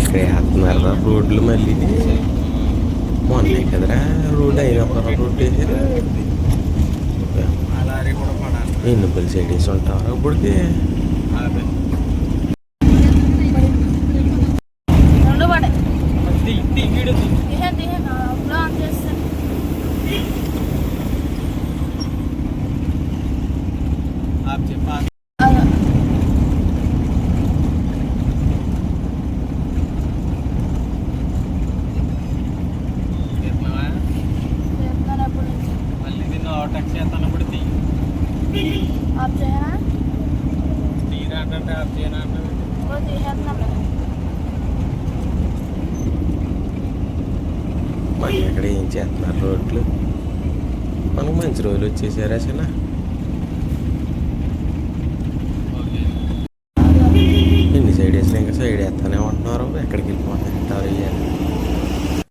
ఇక్కడ వేస్తున్నారా రోడ్లు మళ్ళీ మొన్నే కదరా రోడ్డు అయినప్పుడు రోడ్డు వేసారు. ఎన్నిపల్లి సైడ్ వేసి ఉంటారు ఇప్పటికి. మళ్ళీ అక్కడ ఏం చేస్తున్నారు రోడ్లు. మనకు మంచి రోజులు వచ్చేసారా చిన్న. ఎన్ని సైడ్ వేసినా ఇంకా సైడ్ వేస్తానే ఉంటున్నారు. ఎక్కడికి వెళ్ళి